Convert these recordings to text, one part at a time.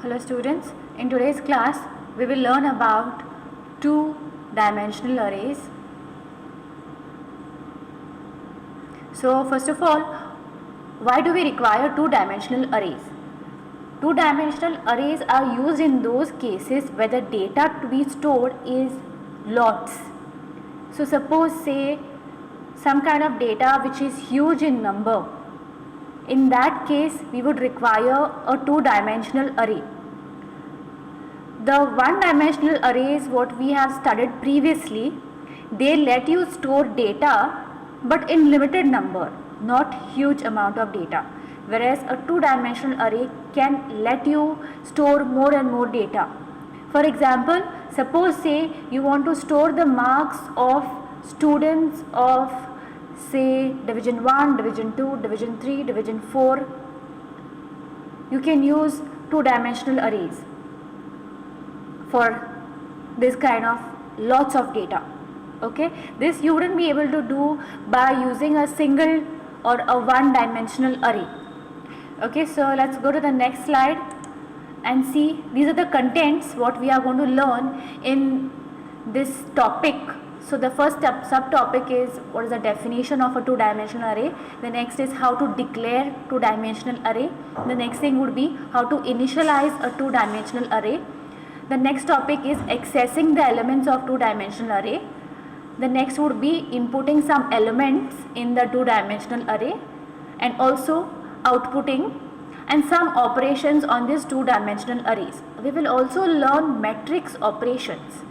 Hello students, in today's class we will learn about two-dimensional arrays. So first of all, why do we require two-dimensional arrays? Two-dimensional arrays are used in those cases where the data to be stored is lots. So suppose say some kind of data which is huge in number. In that case we would require a two-dimensional array. The one-dimensional arrays what we have studied previously, they let you store data but in limited number, not huge amount of data. Whereas a two-dimensional array can let you store more and more data. For example, suppose say you want to store the marks of students of say division 1, division 2, division 3, division 4. You can use two-dimensional arrays for this kind of lots of data. Okay, this you wouldn't be able to do by using a single or a one-dimensional array. Okay, so let's go to the next slide and see these are the contents what we are going to learn in this topic. So the first subtopic is what is the definition of a two-dimensional array. The next is how to declare two-dimensional array. The next thing would be how to initialize a two-dimensional array. The next topic is accessing the elements of two-dimensional array. The next would be inputting some elements in the two-dimensional array and also outputting and some operations on these two-dimensional arrays. We will also learn matrix operations.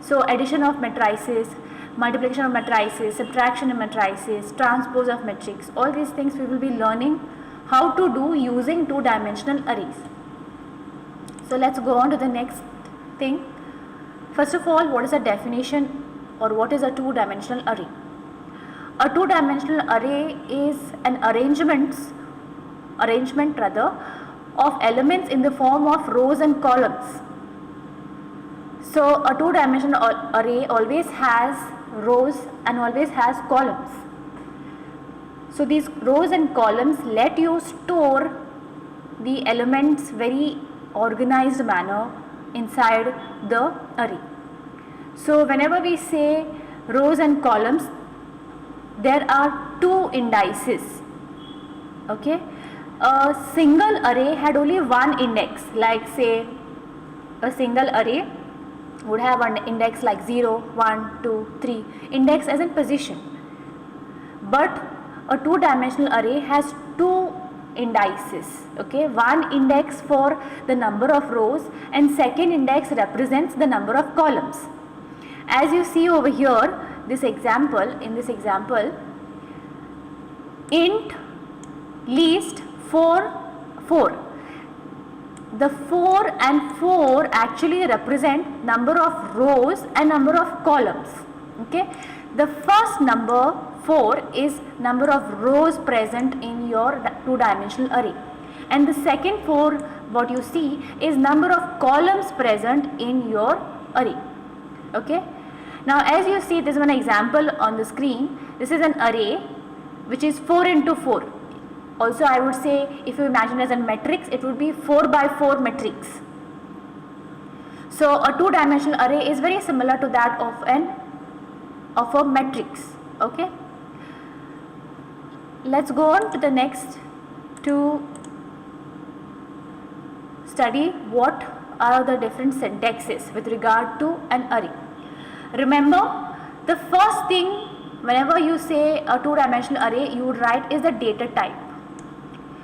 So addition of matrices, multiplication of matrices, subtraction of matrices, transpose of matrix, all these things we will be learning how to do using two-dimensional arrays. So let's go on to the next thing. First of all, what is the definition or what is a two-dimensional array? A two-dimensional array is an arrangement of elements in the form of rows and columns. So a two-dimensional array always has rows and always has columns. So these rows and columns let you store the elements very organized manner inside the array. So whenever we say rows and columns, there are two indices. Okay, a single array had only one index, like say a single array would have an index like 0, 1, 2, 3, index as in position. But a two-dimensional array has two indices. Okay, one index for the number of rows and second index represents the number of columns. As you see over here, in this example, int least 4. The 4 and 4 actually represent number of rows and number of columns. Okay, the first number 4 is number of rows present in your two-dimensional array, and the second 4 what you see is number of columns present in your array. Okay, now as you see, this is one example on the screen. This is an array which is 4 into 4. Also I would say, if you imagine as a matrix, it would be 4 by 4 matrix. So a two-dimensional array is very similar to that of a matrix. Okay, let's go on to the next to study what are the different syntaxes with regard to an array. Remember, the first thing whenever you say a two-dimensional array you would write is the data type.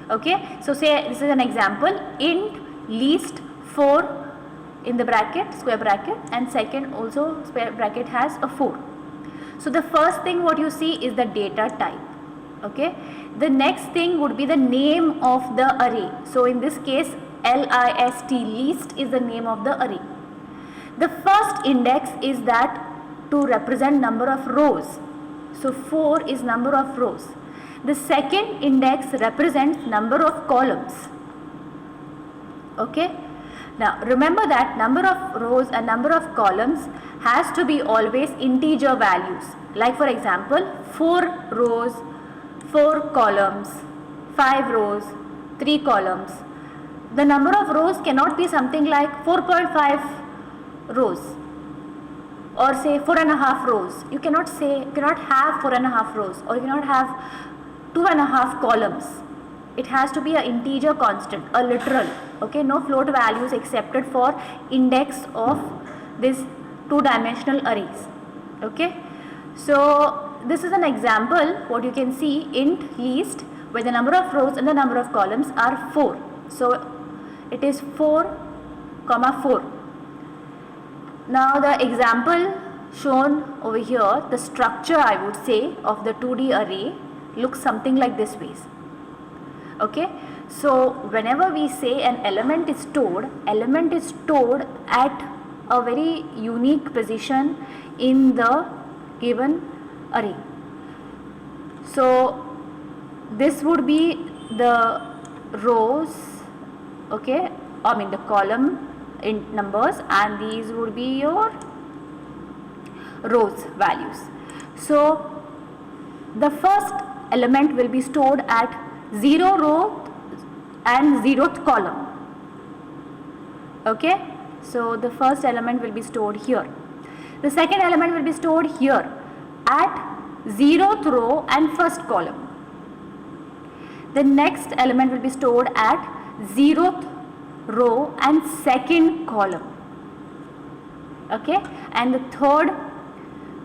Okay, so say this is an example, int least 4 in the bracket, square bracket, and second also square bracket has a 4. So the first thing what you see is the data type. Okay, the next thing would be the name of the array. So in this case list, least is the name of the array. The first index is that to represent number of rows. So 4 is number of rows. The second index represents number of columns. Okay, now remember that number of rows and number of columns has to be always integer values. Like for example, 4 rows, 4 columns, 5 rows, 3 columns. the number of rows cannot be something like 4.5 rows or say 4.5 rows. You cannot have 4.5 rows, or you cannot have 2.5 columns. It has to be an integer constant, a literal. Okay, no float values accepted for index of this two-dimensional arrays. Okay, so this is an example. What you can see, int least, where the number of rows and the number of columns are 4. So it is 4, 4. Now the example shown over here, the structure I would say of the 2D array looks something like this ways. Okay, so whenever we say an element is stored at a very unique position in the given array. So this would be the rows, okay, I mean the column in numbers, and these would be your rows values. So the first element will be stored at 0 row and 0th column. Okay, so the first element will be stored here. The second element will be stored here at 0th row and first column. The next element will be stored at 0th row and second column. Okay, and the third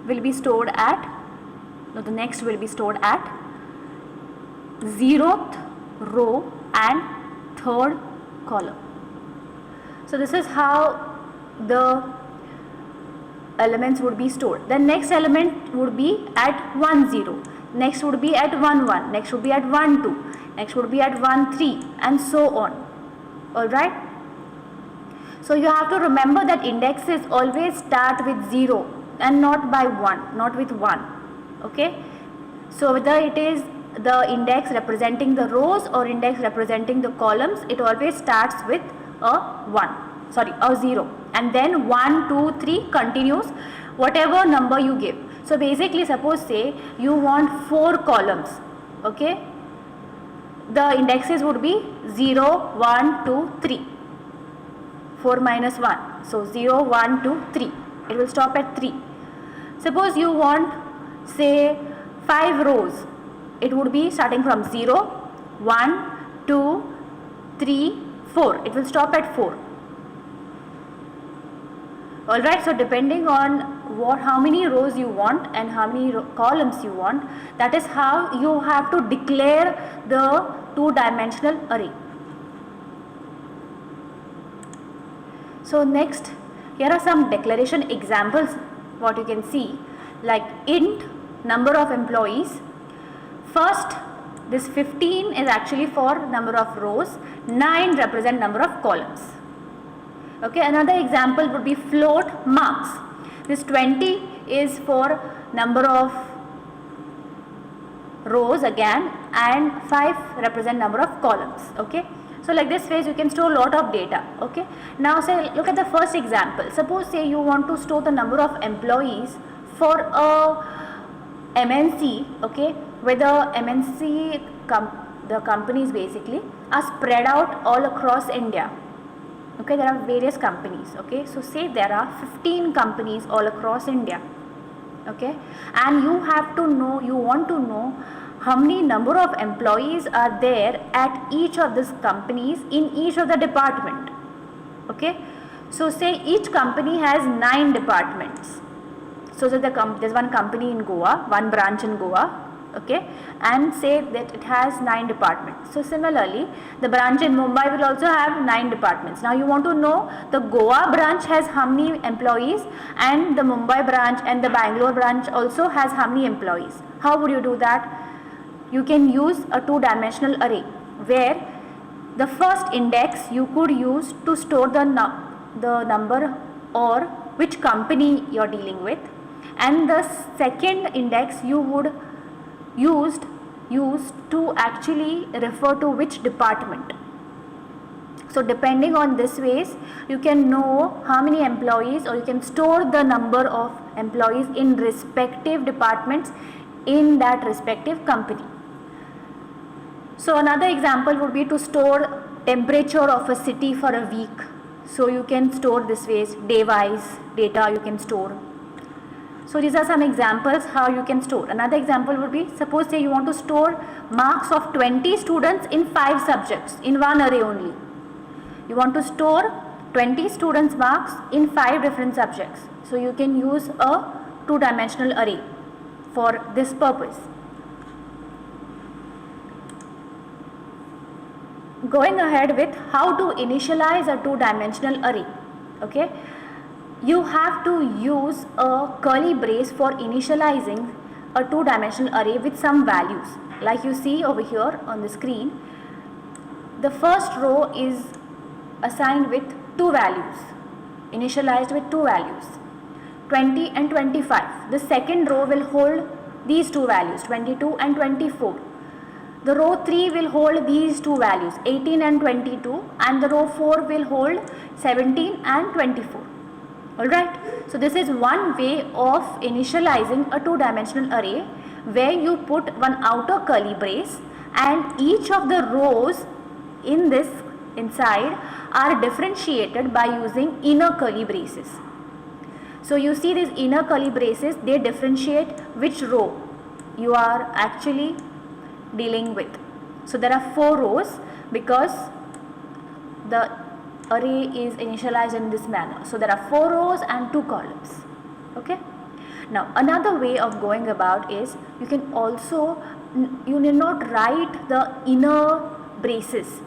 will be stored at, no, the next will be stored at 0th row and third column. So this is how the elements would be stored. The next element would be at 1 0, next would be at 1 1, next would be at 1 2, next would be at 1 3, and so on. Alright, so you have to remember that indexes always start with 0 and not by 1, not with 1. Okay, so whether it is the index representing the rows or index representing the columns, it always starts with a 0, and then 1 2 3 continues whatever number you give. So basically, suppose say you want 4 columns. Okay, the indexes would be 0 1 2 3, 4 minus 1, so 0 1 2 3, it will stop at 3. Suppose you want say 5 rows, it would be starting from 0 1 2 3 4, it will stop at 4. Alright, so depending on how many rows you want and how many columns you want, that is how you have to declare the two-dimensional array. So next, here are some declaration examples. What you can see, like int number of employees. First, this 15 is actually for number of rows, 9 represent number of columns. Okay, another example would be float marks. This 20 is for number of rows again, and 5 represent number of columns. Okay, so like this ways you can store lot of data. Okay, now say look at the first example. Suppose say you want to store the number of employees for a MNC. Okay, where the MNC the companies basically are spread out all across India. Okay, there are various companies. Okay, so say there are 15 companies all across India. Okay, and you want to know how many number of employees are there at each of these companies in each of the department. Okay, so say each company has 9 departments. So there's one company in Goa, one branch in Goa. Okay, and say that it has 9 departments. So similarly, the branch in Mumbai will also have 9 departments. Now you want to know the Goa branch has how many employees, and the Mumbai branch and the Bangalore branch also has how many employees. How would you do that? You can use a two-dimensional array where the first index you could use to store the number or which company you're dealing with, and the second index you would used to actually refer to which department. So depending on this ways, you can know how many employees, or you can store the number of employees in respective departments in that respective company. So another example would be to store temperature of a city for a week. So you can store this ways, day wise data you can store. So these are some examples how you can store. Another example would be, suppose say you want to store marks of 20 students in 5 subjects in one array only. You want to store 20 students marks in 5 different subjects. So you can use a 2-dimensional array for this purpose. Going ahead with how to initialize a 2-dimensional array. Okay, you have to use a curly brace for initializing a 2-dimensional array with some values. Like you see over here on the screen, the first row is assigned with 2 values, initialized with 2 values, 20 and 25. The second row will hold these 2 values, 22 and 24. The row 3 will hold these 2 values, 18 and 22, and the row 4 will hold 17 and 24. Alright, so this is one way of initializing a 2-dimensional array, where you put one outer curly brace and each of the rows in this inside are differentiated by using inner curly braces. So you see these inner curly braces, they differentiate which row you are actually dealing with. So there are 4 rows because the array is initialized in this manner. So there are 4 rows and 2 columns. Okay. Now another way of going about is, you can also, you need not write the inner braces.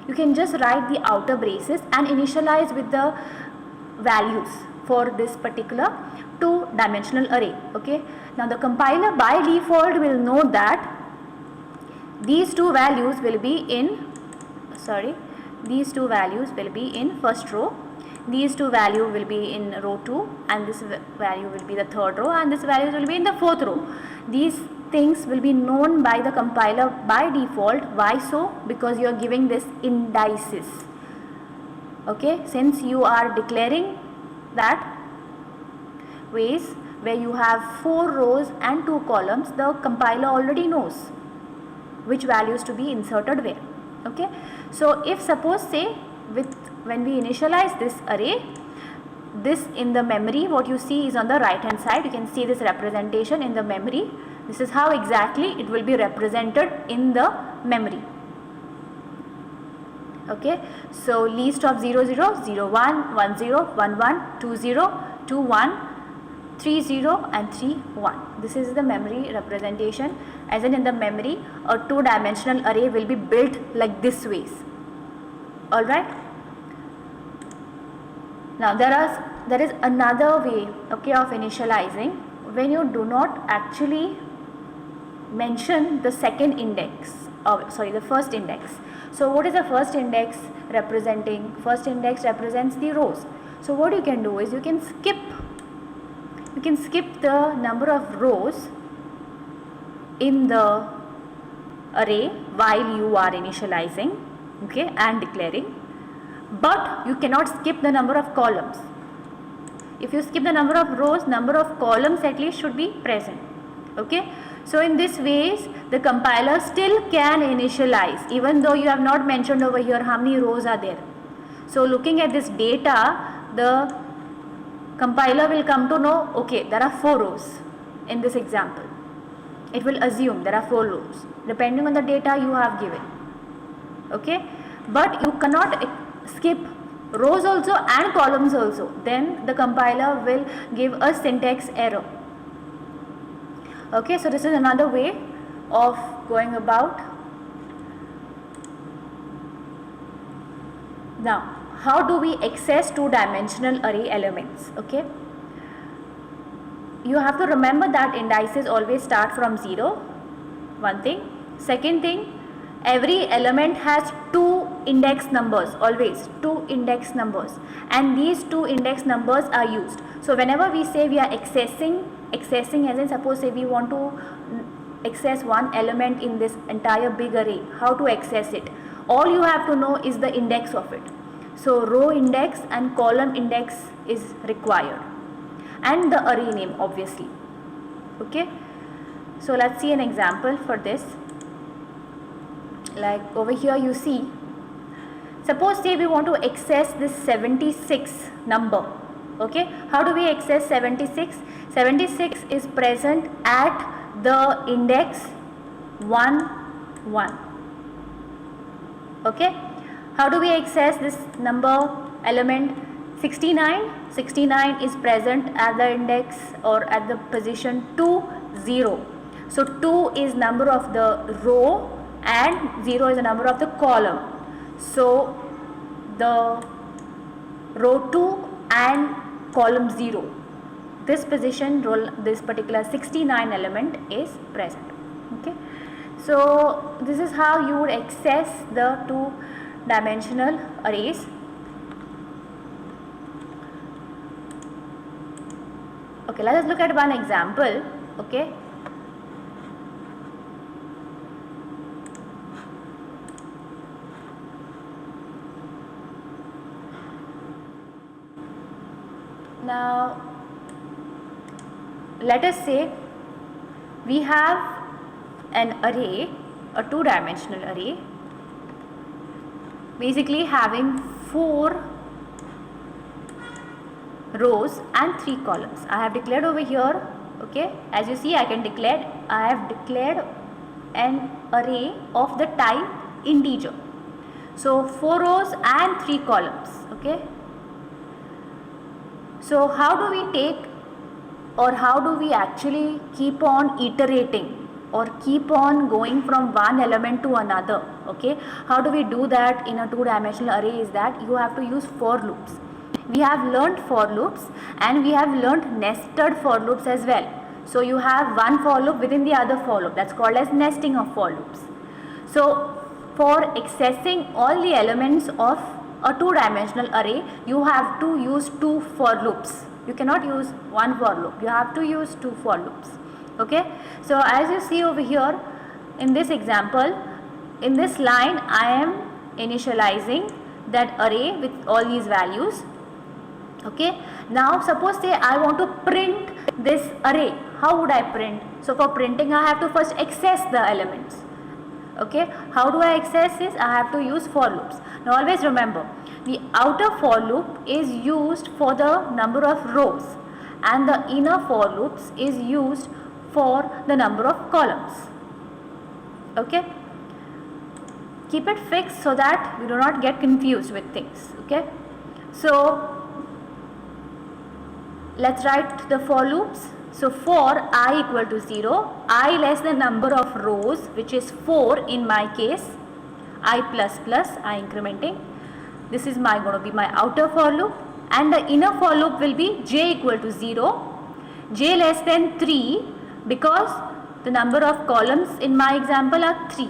You can just write the outer braces and initialize with the values for this particular 2-dimensional array. Okay. Now the compiler by default will know that these 2 values will be in, these 2 values will be in first row, these 2 values will be in row 2, and this value will be the third row, and this value will be in the fourth row. These things will be known by the compiler by default. Why so? Because you are giving this indices. Okay, since you are declaring that ways where you have 4 rows and 2 columns, the compiler already knows which values to be inserted where. Okay, so if suppose say when we initialize this array, this in the memory, what you see is on the right hand side, you can see this representation in the memory. This is how exactly it will be represented in the memory. Okay, so list of 0 0 0 1 1 0 1 1 2 0 2 1 3 0 and 3 1. This is the memory representation. As in the memory, a 2-dimensional array will be built like this ways. Alright. Now there is another way, okay, of initializing, when you do not actually mention the second index, the first index. So what is the first index representing? First index represents the rows. So what you can do is you can skip the number of rows in the array while you are initializing, okay, and declaring, but you cannot skip the number of columns. If you skip the number of rows, number of columns at least should be present. Okay, so in this ways the compiler still can initialize even though you have not mentioned over here how many rows are there. So looking at this data, the compiler will come to know, okay, there are 4 rows in this example. It will assume there are 4 rows depending on the data you have given. Okay, but you cannot skip rows also and columns also, then the compiler will give a syntax error. Okay, so this is another way of going about. Now, how do we access 2-dimensional array elements? Okay, you have to remember that indices always start from 0, one thing. Second thing, every element has 2 index numbers, always 2 index numbers, and these 2 index numbers are used. So whenever we say we are accessing as in, suppose say we want to access one element in this entire big array, how to access it? All you have to know is the index of it. So row index and column index is required, and the array name obviously. Okay, so let's see an example for this. Like over here you see Suppose say we want to access this 76 number. Okay, how do we access 76? 76 is present at the index 1 1. Okay, how do we access this number element? 69. 69 is present at the index or at the position 2 0. So 2 is number of the row and 0 is the number of the column. So the row 2 and column 0, this position, this particular 69 element is present. Okay, so this is how you would access the two dimensional arrays. Okay, let us look at one example. Okay, now let us say we have an array, a two-dimensional array, basically having 4 rows and 3 columns. I have declared over here, okay, as you see I have declared an array of the type integer. So 4 rows and 3 columns. Okay, so how do we take, or how do we actually keep on iterating or keep on going from one element to another? Okay, how do we do that in a two-dimensional array is that you have to use for loops. We have learned for loops and we have learned nested for loops as well. So you have one for loop within the other for loop, that's called as nesting of for loops. So for accessing all the elements of a two-dimensional array, you have to use 2 for loops. You cannot use one for loop, you have to use 2 for loops. Okay, so as you see over here in this example, in this line I am initializing that array with all these values. Okay, now suppose say I want to print this array. How would I print? So for printing I have to first access the elements. Okay, how do I access this? I have to use for loops. Now always remember, the outer for loop is used for the number of rows and the inner for loops is used for the number of columns. Okay, keep it fixed so that you do not get confused with things. Okay, so let's write the for loops. So for I equal to 0, I less the number of rows, which is 4 in my case, I plus plus, I incrementing. This is going to be my outer for loop, and the inner for loop will be j equal to 0, j less than 3, because the number of columns in my example are 3,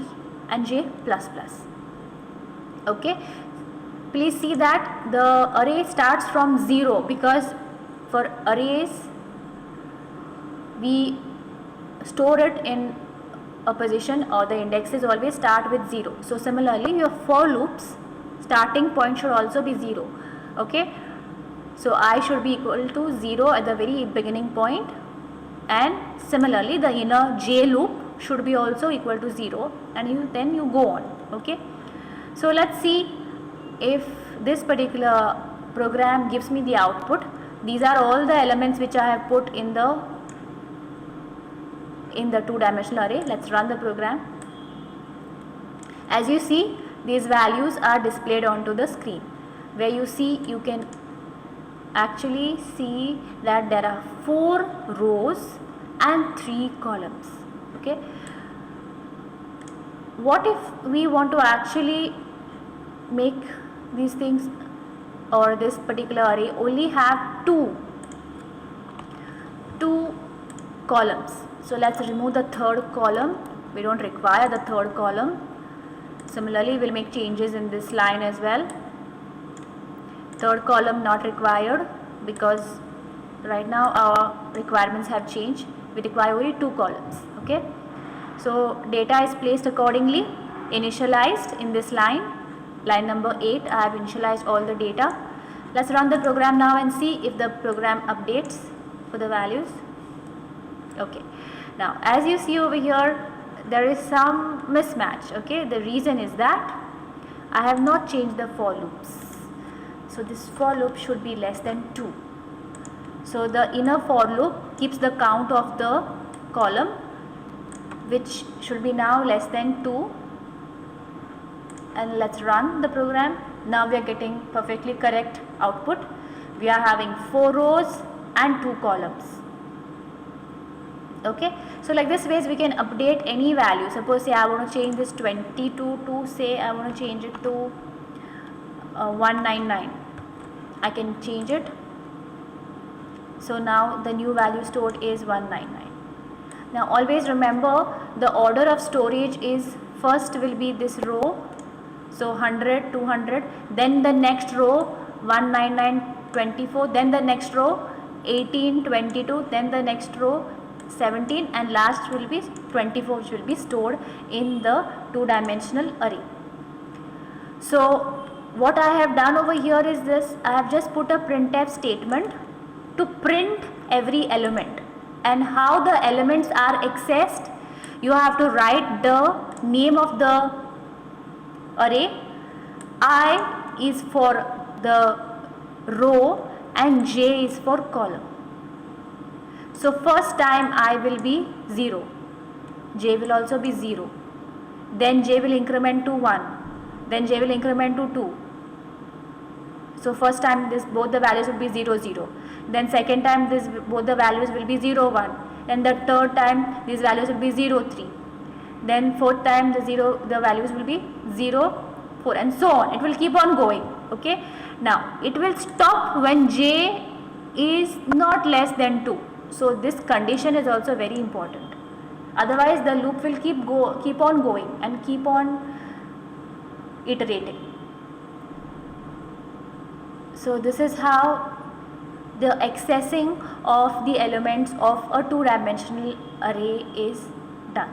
and j plus plus. Okay, please see that the array starts from 0, because for arrays we store it in a position, or the indexes always start with 0. So similarly your for loops starting point should also be 0. Okay, so I should be equal to 0 at the very beginning point, and similarly the inner j loop should be also equal to 0, and then you go on. Okay, so let's see if this particular program gives me the output. These are all the elements which I have put in the two-dimensional array. Let's run the program. As you see, these values are displayed onto the screen, where you can actually see that there are 4 rows and 3 columns. Okay, what if we want to actually make these things, or this particular array only have two columns? So let's remove the third column. We don't require the third column. Similarly, we'll make changes in this line as well. Third column not required, because right now our requirements have changed. We require only 2 columns. Okay, so data is placed accordingly, initialized in this line number 8. I have initialized all the data. Let's run the program now and see if the program updates for the values. Okay, now as you see over here, there is some mismatch. Okay, the reason is that I have not changed the for loops. So this for loop should be less than 2. So the inner for loop keeps the count of the column, which should be now less than 2. And let's run the program. Now we are getting perfectly correct output. We are having 4 rows and 2 columns. Okay, so like this ways we can update any value. Suppose say I want to change this 22 to, say I want to change it to 199. I can change it. So now the new value stored is 199. Now always remember, the order of storage is first will be this row, so 100, 200, then the next row 199, 24, then the next row 18, 22, then the next row 17, and last will be 24, which will be stored in the 2-dimensional array. So what I have done over here is this: I have just put a printf statement to print every element, and how the elements are accessed, you have to write the name of the array. I is for the row and j is for column. So first time I will be 0, j will also be 0, then j will increment to 1, then j will increment to 2. So first time this both the values will be 0, 0, then second time this both the values will be 0, 1, then the third time these values will be 0, 3, then fourth time the values will be 0, 4, and so on. It will keep on going. Okay, now it will stop when j is not less than 2. So this condition is also very important, otherwise the loop will keep on going and keep on iterating. So this is how the accessing of the elements of a 2-dimensional array is done.